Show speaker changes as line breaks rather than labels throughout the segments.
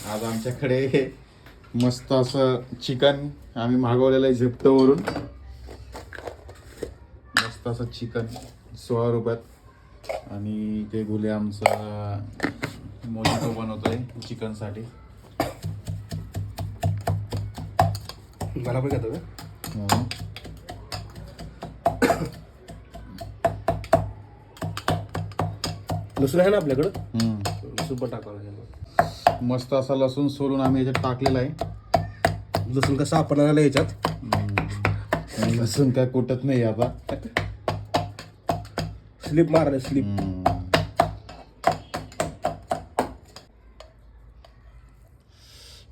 आज आमच्याकडे मस्त असं चिकन आम्ही मागवलेलं आहे झेप्टोवरून. मस्त असं चिकन 16 रुपयात. आणि ते गुले आमचा मोजितो बनवतोय चिकनसाठी.
मला पण घेतो का? लसूण आहे ना आपल्याकडं? लसूण पण टाकावं.
मस्त असा लसूण सोलून आम्ही याच्यात टाकलेला आहे.
लसूण कसं आपण आलं याच्यात?
आणि लसूण काय कुटत नाही आता.
स्लिप मारले स्लिप.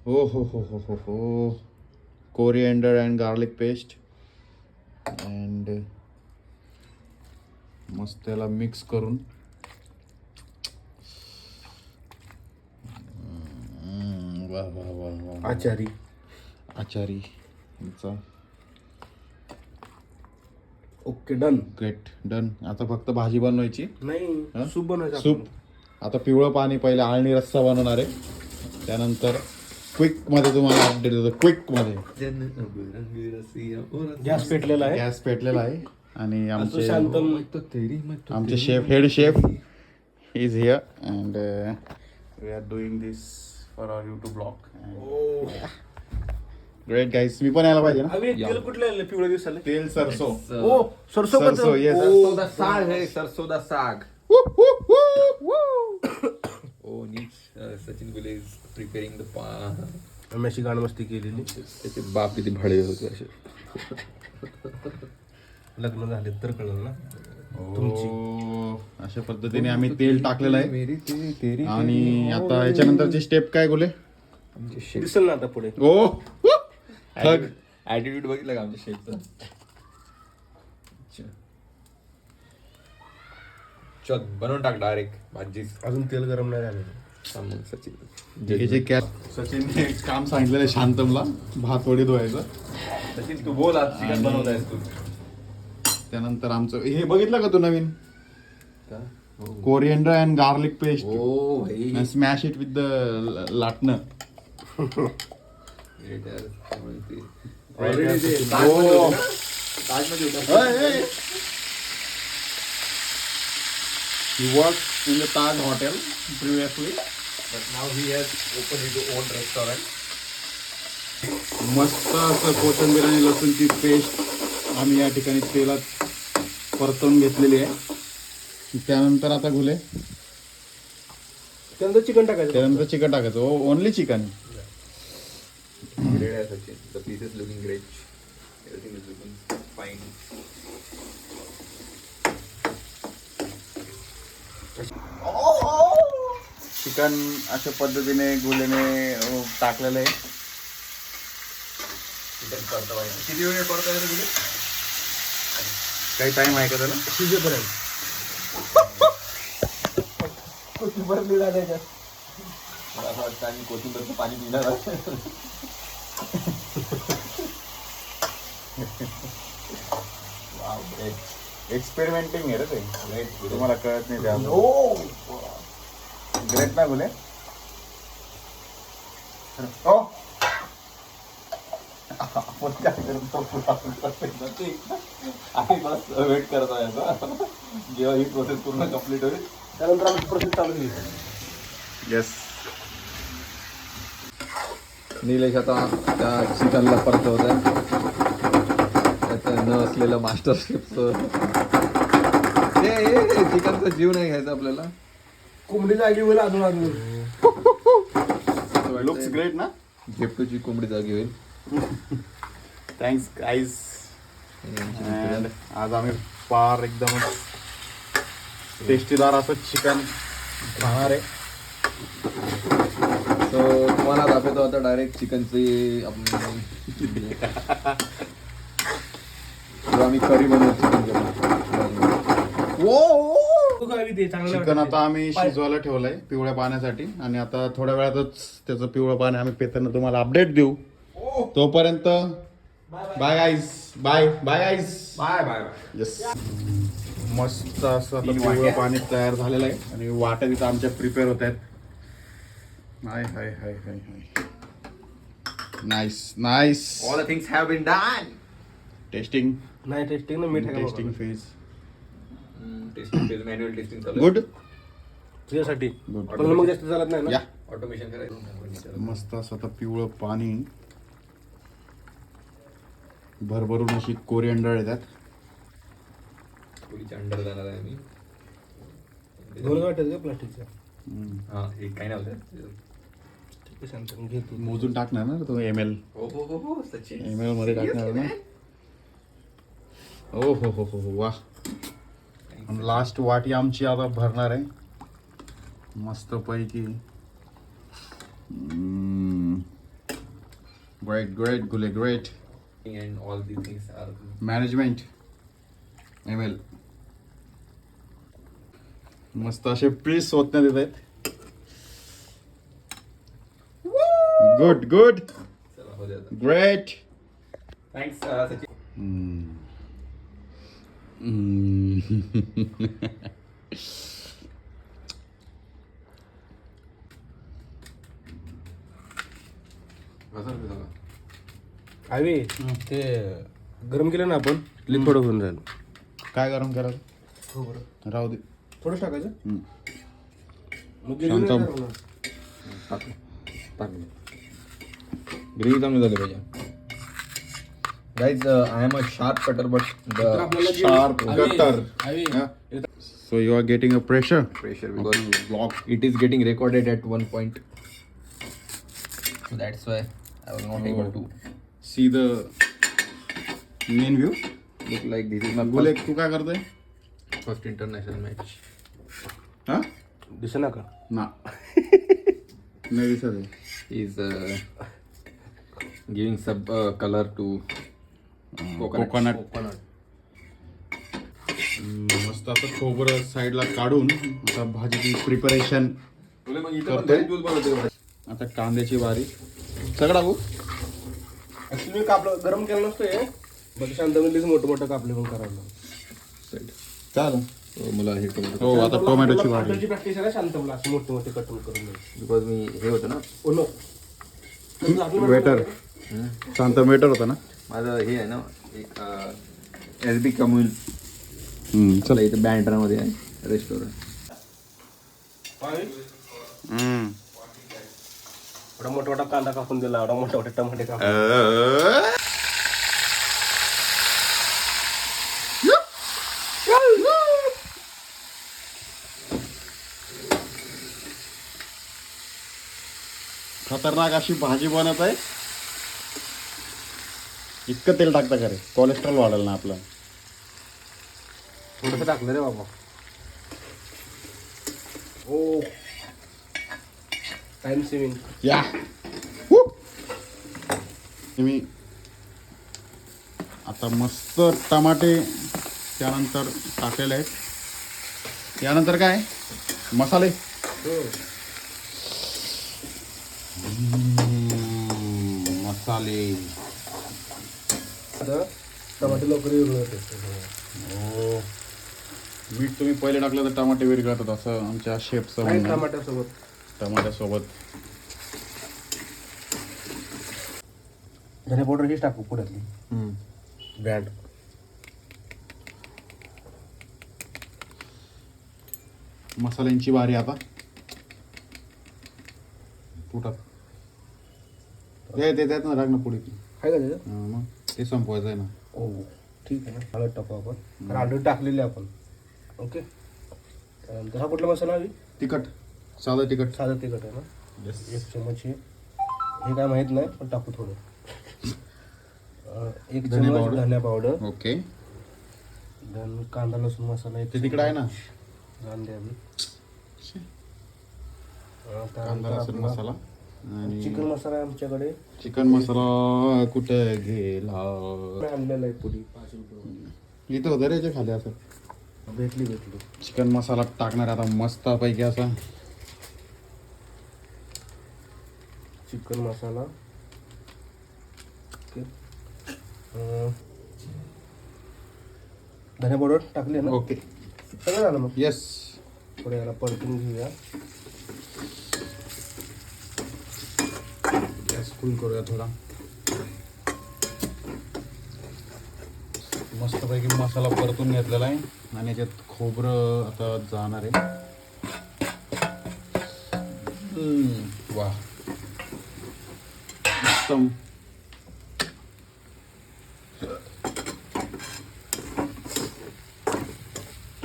हो हो हो हो हो हो. Coriander and garlic paste and मस्त त्याला मिक्स करून वा वा वा वा.
आचारी
आचारीचा
ओके डन.
Great done. आता फक्त भाजी बनवायची.
नाही सूप बनवायचं.
सूप आता पिवळं पाणी पहिले आळणी रस्सा बनवणार आहे. त्यानंतर क्विक मध्ये तुम्हाला अपडेट देतो. क्विक मध्ये
गॅस पेटलेला आहे.
गॅस पेटलेला आहे आणि आमचे
शांतम
आमचे chef head chef is here and we are doing this for our YouTube blog. Great guys. मी पण यायला पाहिजे ना.
आम्ही तेल कुठलं पिवळ्या दिवसाला?
तेल सरसो.
ओ सरसो का?
सरसो येस.
सरसों दा साग है, सरसों दा साग. Oh, सचिन गुले इज प्रिपेरिंग द पान.
आम्ही अशी गाणं मस्ती केलेली.
त्याचे बाप किती भडे होते असे.
लग्न झाले तर कळलं ना.
अशा पद्धतीने आम्ही तेल टाकलेलं आहे. आणि आता याच्यानंतरची स्टेप काय बोले?
दिसल ना आता पुढे.
ओ
ऍटिट्यूड बघितलं का आमच्या शेफचा? चल बनवून टाक डायरेक्ट भाजी.
अजून तेल गरम नाही झालं.
मग सचिन
हे जे सचिनने काम सांगितलेलं आहे शांतमला भात वडी धुवायचं.
सचिन तू बोल आज चिकन बनवतायस तू.
त्यानंतर आमचं हे बघितलं का तू नवीन कोरिएंडर अँड गार्लिक पेस्ट.
ओ भाई
स्मॅश इट विथ द लाटणं. He worked in the Taj Hotel previously.
But now he has opened his own restaurant.
मस्त असं कोथिंबीर आणि लसूणची पेस्ट आम्ही या ठिकाणी तेलात परतवून घेतलेली आहे. त्यानंतर आता गुले
त्यानंतर चिकन टाकायचं.
त्यानंतर चिकन टाकायचं. Only chicken.
Great as Sachin. The piece is looking great. Everything is looking fine.
Chicken अशा पद्धतीने गुलेने टाकलेलं आहे.
चिकन परतवायचं. किती वेळ परतवायचं तुला?
काही टाइम आहे का त्याला?
शिजेपर्यंत. कोथिंबीर लिहिला त्याच्यात.
मला असं वाटतं आम्ही कोथिंबीरचं पाणी पिणार आहे.
एक्सपेरिमेंटिंग आहे रे ते. तुम्हाला कळत नाही त्या. ग्रेट ना गुले.
आम्ही बस वेट करत आहे आता जेव्हा ही प्रोसेस पूर्ण कम्प्लीट होईल
त्यानंतर आमची प्रोसेस चालू होईल.
येस.
निलेश आता त्या चिकनला परतवत आहे. त्याचं न असलेलं मास्टर शेफचं चिकनचा जीव नाही घ्यायचा आपल्याला.
कोंबडी जागी होईल अजून अजून.
लुक्स ग्रेट ना.
झेप्टोची कोंबडी जागी होईल.
Thanks guys. आज आम्ही फार एकदम टेस्टीदार असं चिकन खाणार आहे.
सो तुम्हाला दाखवतो आता डायरेक्ट चिकनची आम्ही करी बनवतो
चिकन. आता आम्ही शिजवायला ठेवलंय पिवळ्या पाण्यासाठी आणि आता थोड्या वेळातच त्याचं पिवळं पाणी आम्ही पेताना तुम्हाला अपडेट देऊ. तोपर्यंत bye guys. Bye bye guys.
Bye bye.
Yes. मस्त असं आता पिवळं पाणी तयार झालेलं आहे आणि वाट्या तिथं आमच्या प्रिपेअर होत आहेत. Hi hi hi hi hi. Nice nice.
All the things have been done.
Tasting
नाही टेस्टिंग ना मीठ आहे का
टेस्टिंग
बघा.
Phase.
Testing phase manual testing चालू
गुड.
तुझ्यासाठी
Good.
पण मग जास्त चालत नाही ना.
या
ऑटोमेशन करायचं.
मस्त असं आता पिवळं पाणी भरभरून अशी कोरिअंडर येतात.
पोळीच्या अंडर जाणार आहे मी.
दोन वाटत का प्लास्टिकच्या.
हा एक काही नव्हतं.
ठीक आहे शांत घे तू.
मोजून टाकणार ना तो ML
हो सचिन.
ML मध्ये टाकणार ना. ओ हो वा. लास्ट वाटी आमची आता भरणार आहे मस्त पैकी. ग्रेट ग्रेट गुले great.
And all these things are
management ML मस्त असे पीस होतण्यात येत आहेत. गुड गुड
चला हो द्या.
ग्रेट.
थँक्स सचिन.
आवी ते गरम केलं ना आपण लिंब थोडं होऊन जाईल.
काय गरम करायचं
हो बरं
राहू दे.
थोडंच टाकायचं.
हम्म.
मग
शांत.
ग्रेव्ही चांगली झाली पाहिजे. Guys I am a sharp cutter but the
Sharp cutter.
आवी
So you are getting a pressure.
pressure because
Block.
it is getting recorded at one point. So that's why I was not able to
See the main view.
look like this is my
गुले तू काय करतोय?
first international match.
हा
दिसेना का.
ना नाही दिसत आहे.
He's giving some color to
coconut. मस्त असं खोबरं साईडला काढून आता भाजीची प्रिपरेशन करतोय. आता कांद्याची वारी सगळा गो.
ऍक्च्युली कापलं गरम केलं नसतोय. बघ शांत म्हणजे मोठं मोठं कापले पण करायला.
चालेल.
मला हे
हो आता टोमॅटोची वारी.
प्रॅक्टिस आहे ना शांत मला असं मोठे मोठे कटून करून द्यायचे.
बिकॉज मी हे होतं ना
वेटर शांत वेटर होता ना.
माझं हे आहे ना एक SB कम्युन
चला
इथं बँड्रामध्ये आहे रेस्टॉरंट.
एवढा मोठा मोठा कांदा कापून दिला. एवढा मोठा मोठे टमाटे कापून.
खतरनाक अशी भाजी बनत आहे. इतकं तेल टाकता का रे? कोलेस्ट्रॉल वाढेल ना आपलं.
थोडंसं टाकलं रे बाबा. ओ टाइम सेविंग.
या मी आता मस्त टमाटे त्यानंतर टाकलेले आहेत. यानंतर काय मसाले. मसाले.
आता टमाटे लवकर वेगळं होते.
हो मीठ तुम्ही पहिले टाकलं तर टमाटे वेगळे होतात असं आमच्या शेफचं म्हणणं आहे.
टमाट्यासोबत
टमाट्यासोबत
धने पावडर हीच टाकू पुढ्यातली ब्रँड.
मसाल्यांची वारी आता. पोटात ते त्यात ना राग ना पुढे ती.
आहे का त्याच्यात.
मग ते संपवायचं आहे ना.
हो ठीक आहे ना. हळद टाकू आपण कारण ऑलरेडी टाकलेली आपण. ओके त्यानंतर हा कुठला मसाला हवी.
तिखट साधं तिखट.
साधं तिखट आहे ना. 1 चमच हे काय माहीत नाही पण टाकू थोडं. 1
धने
चमच
पावडर.
धन्या पावडर.
ओके
देन कांदा लसूण मसाला
ते तिकडं आहे ना.
कांदे आम्ही
कांदा लसूण मसाला आणि
चिकन मसाला आहे आमच्याकडे.
चिकन मसाला कुठे गेला.
आणलेला आहे पुढे 5 रुपये.
इथं होतं रे याच्या खाली असं.
भेटली
चिकन मसाला टाकणार आता मस्त पैकी असा.
चिकन मसाला. ओके धने पावडर टाकली ना.
ओके
सगळं झालं मग.
येस.
थोडं याला परतून घेऊया.
फुल करूया थोडा. मस्तपैकी मसाला परतून घेतलेला आहे आणि याच्यात खोबरं आता जाणार आहे. वा उत्तम.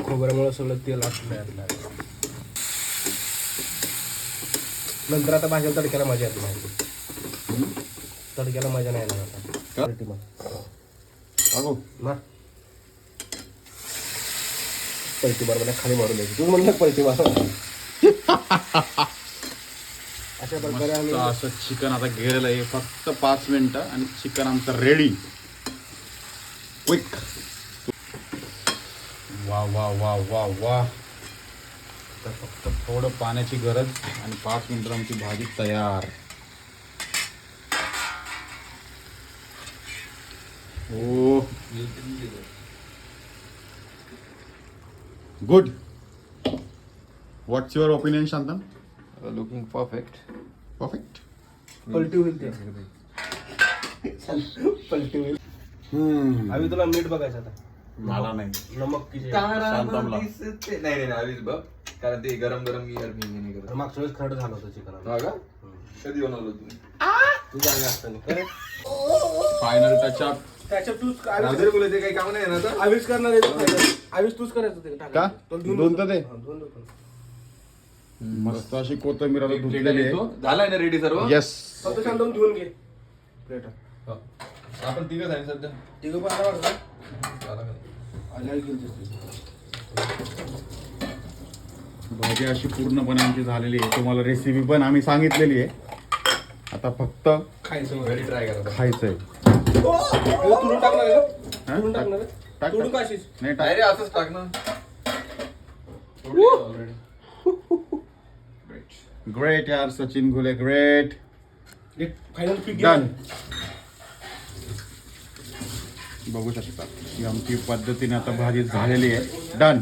खोबऱ्यामुळे सगळं तेल आटलं यातलं. नंतर आता भाज्या तडक्याला मजा येत नाही. तडक्याला मजा नाही येणार आता.
का?
पलटी मार.
अगो
मार. पलटी मार मला खाली मारून द्यायची. तू म्हणलं पलटी मार. अशा प्रकारे आम्ही
मस्त असं चिकन आता गेलेलं आहे. फक्त 5 मिनिटं आणि चिकन आमचं रेडी. क्विक. वा वा वा वा वा. तर फक्त थोडं पाण्याची गरज आणि 5 मिनिटं आमची भाजी तयार. Oh good. What's your opinion Shantan?
Looking perfect.
Perfect.
पलटी होईल ते. पलटी होईल. आम्ही तुला मीठ बघायचं आता.
मला नाही.
नमक किती
शांतमला.
नाही आधीच बघ, कारण ते गरम गरम मी नाही करत.
मागच्या वेळेस खरड झालं होतं चिकन.
हा का? कधी बनवलं तुम्ही?
तू जागा असताना
फायनल टचअप.
त्याच्यात तूच
राजूला बोलले ते काही काम नाही ना आता.
आविष करणार आहे. आविष तूच करायचं ते
का?
टाकायचं.
दोन तर दे.
हा, दोन देतो.
मस्त अशी कोथिंबीर आता धुतलेली आहे.
झालाय ना रेडी सर्व?
येस.
फक्त शांत होऊन घेऊन घे प्लेट.
हो. आपण तिघच आहे सध्या.
तिघं पण आता वाटतं
झाला का?
आल्यावर घेऊन जायचं.
भाजी अशी पूर्णपणे आमची झालेली आहे. तुम्हाला रेसिपी पण आम्ही सांगितलेली आहे. आता फक्त
खायचं
घरी ट्राय करा.
खायचंय.
तुडून टाकणार आहे का?
हा?
तुडून टाकणार आहे?
टाक,
तुडून
टाक.
का अशीच?
नाही
नाही
टाक.
रे, असंच टाक ना. ऑलरेडी.
ग्रेट यार सचिन घुले. ग्रेट.
एक फायनल पीक
डन. बघू शकता ही आमची पद्धतीने आता भाजी झालेली आहे. डन.